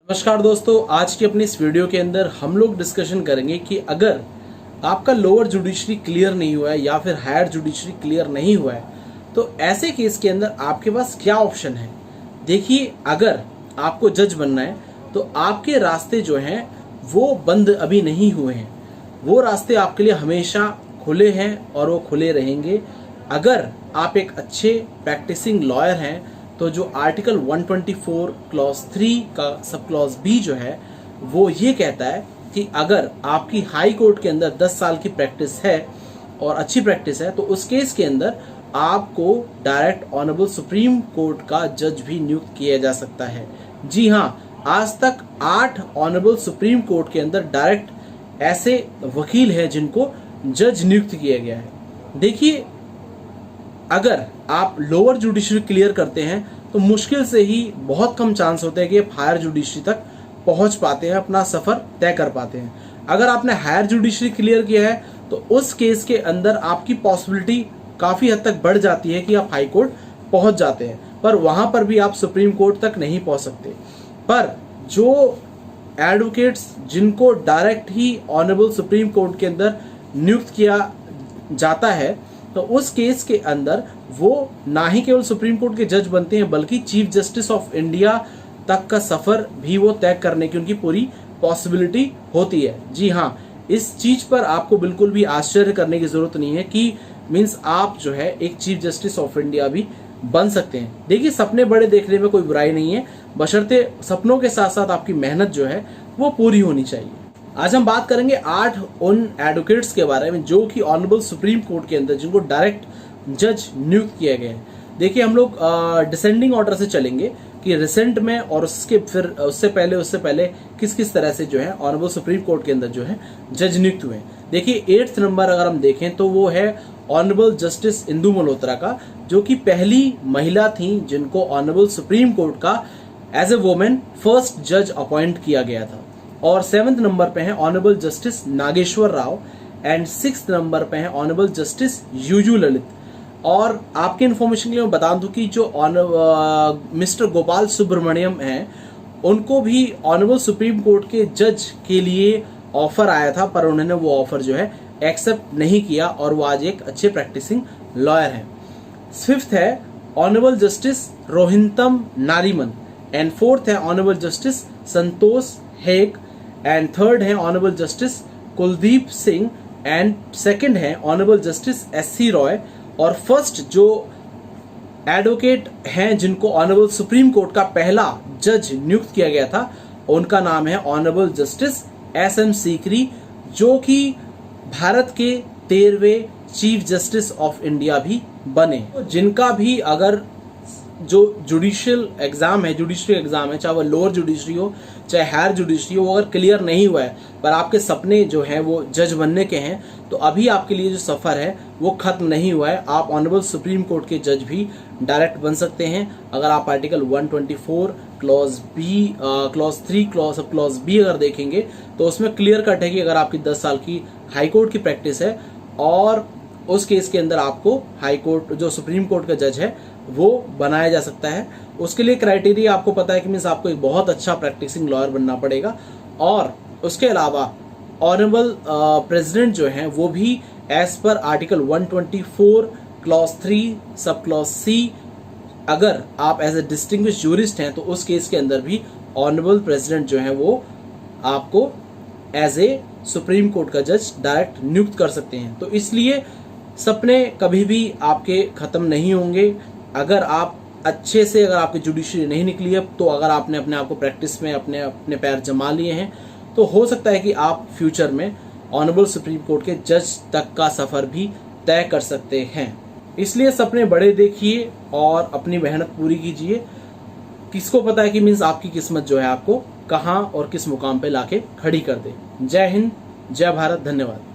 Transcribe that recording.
नमस्कार दोस्तों, आज की अपनी इस वीडियो के अंदर हम लोग डिस्कशन करेंगे कि अगर आपका लोअर जुडिशरी क्लियर नहीं हुआ है या फिर हायर जुडिशरी क्लियर नहीं हुआ है तो ऐसे केस के अंदर आपके पास क्या ऑप्शन है। देखिए, अगर आपको जज बनना है तो आपके रास्ते जो हैं वो बंद अभी नहीं हुए हैं, वो रास्ते आपके लिए हमेशा खुले हैं और वो खुले रहेंगे। अगर आप एक अच्छे प्रैक्टिसिंग लॉयर हैं तो जो आर्टिकल 124 क्लॉज 3 का सब क्लॉज बी जो है वो ये कहता है कि अगर आपकी हाई कोर्ट के अंदर 10 साल की प्रैक्टिस है और अच्छी प्रैक्टिस है तो उस केस के अंदर आपको डायरेक्ट ऑनरेबल सुप्रीम कोर्ट का जज भी नियुक्त किया जा सकता है। जी हाँ, आज तक 8 ऑनरेबल सुप्रीम कोर्ट के अंदर डायरेक्ट ऐसे वकील हैं जिनको जज नियुक्त किया गया है। देखिए, अगर आप लोअर जुडिशरी क्लियर करते हैं तो मुश्किल से ही बहुत कम चांस होते हैं कि आप हायर जुडिशरी तक पहुंच पाते हैं, अपना सफर तय कर पाते हैं। अगर आपने हायर जुडिशरी क्लियर किया है तो उस केस के अंदर आपकी पॉसिबिलिटी काफी हद तक बढ़ जाती है कि आप हाई कोर्ट पहुंच जाते हैं, पर वहां पर भी आप सुप्रीम कोर्ट तक नहीं पहुंच सकते। पर जो एडवोकेट्स जिनको डायरेक्ट ही ऑनरेबल सुप्रीम कोर्ट के अंदर नियुक्त किया जाता है तो उस केस के अंदर वो ना ही केवल सुप्रीम कोर्ट के जज बनते हैं बल्कि चीफ जस्टिस ऑफ इंडिया तक का सफर भी वो तय करने की उनकी पूरी पॉसिबिलिटी होती है। जी हाँ, इस चीज पर आपको बिल्कुल भी आश्चर्य करने की जरूरत नहीं है कि मींस आप जो है एक चीफ जस्टिस ऑफ इंडिया भी बन सकते हैं। देखिए, सपने बड़े देखने में कोई बुराई नहीं है, बशर्ते सपनों के साथ साथ आपकी मेहनत जो है वो पूरी होनी चाहिए। आज हम बात करेंगे 8 उन एडवोकेट्स के बारे में जो कि ऑनरेबल सुप्रीम कोर्ट के अंदर जिनको डायरेक्ट जज नियुक्त किए गए हैं। देखिए, हम लोग डिसेंडिंग ऑर्डर से चलेंगे कि रिसेंट में और उसके फिर उससे पहले किस किस तरह से जो है ऑनरेबल सुप्रीम कोर्ट के अंदर जो है जज नियुक्त हुए। देखिए, 8th नंबर अगर हम देखें तो वो है ऑनरेबल जस्टिस इंदु मल्होत्रा का, जो कि पहली महिला थी जिनको ऑनरेबल सुप्रीम कोर्ट का एज ए वुमेन फर्स्ट जज अपॉइंट किया गया था। और 7th नंबर पे है honourable justice Nageswara Rao and 6th number पे है ऑनरेबल जस्टिस यूयू ललित। और आपके इन्फॉर्मेशन के लिए मैं बता दूं कि जो मिस्टर गोपाल सुब्रमण्यम हैं उनको भी ऑनरेबल सुप्रीम कोर्ट के जज के लिए ऑफर आया था, पर उन्होंने वो ऑफर जो है एक्सेप्ट नहीं किया और वो आज एक अच्छे प्रैक्टिसिंग लॉयर हैं। 5th है honourable justice Rohinton Nariman and 4th है honourable justice Santosh Hegde and 3rd है honourable justice Kuldeep Singh and 2nd है ऑनरेबल जस्टिस SC रॉय। और फर्स्ट जो एडवोकेट हैं जिनको ऑनरेबल सुप्रीम कोर्ट का पहला जज नियुक्त किया गया था उनका नाम है ऑनरेबल जस्टिस SM सीकरी, जो कि भारत के 13वें चीफ जस्टिस ऑफ इंडिया भी बने। जिनका भी अगर जो जुडिशियल एग्जाम है, जुडिशरी एग्जाम है, चाहे वो लोअर जुडिशरी हो चाहे हायर जुडिशरी हो, वो अगर क्लियर नहीं हुआ है पर आपके सपने जो हैं वो जज बनने के हैं तो अभी आपके लिए जो सफर है वो खत्म नहीं हुआ है। आप ऑनरेबल सुप्रीम कोर्ट के जज भी डायरेक्ट बन सकते हैं अगर आप article 124 clause B clause 3 clause B अगर देखेंगे तो उसमें क्लियर कट है कि अगर आपकी 10 साल की हाई कोर्ट की प्रैक्टिस है और उस केस के अंदर आपको हाई कोर्ट जो सुप्रीम कोर्ट का जज है वो बनाया जा सकता है। उसके लिए क्राइटेरिया आपको पता है कि मीन्स आपको एक बहुत अच्छा प्रैक्टिसिंग लॉयर बनना पड़ेगा। और उसके अलावा ऑनरेबल प्रेसिडेंट जो है वो भी as per article 124 clause 3 sub clause C अगर आप एज ए डिस्टिंग्विश जूरिस्ट हैं तो उस केस के अंदर भी ऑनरेबल प्रेसिडेंट जो है वो आपको एज ए सुप्रीम कोर्ट का जज डायरेक्ट नियुक्त कर सकते हैं। तो इसलिए सपने कभी भी आपके खत्म नहीं होंगे। अगर आप अच्छे से अगर आपकी जुडिशरी नहीं निकली है तो अगर आपने अपने आप को प्रैक्टिस में अपने पैर जमा लिए हैं तो हो सकता है कि आप फ्यूचर में ऑनरेबल सुप्रीम कोर्ट के जज तक का सफर भी तय कर सकते हैं। इसलिए सपने बड़े देखिए और अपनी मेहनत पूरी कीजिए। किसको पता है कि मीन्स आपकी किस्मत जो है आपको कहां और किस मुकाम पे लाके खड़ी कर दे। जय हिंद, जय भारत, धन्यवाद।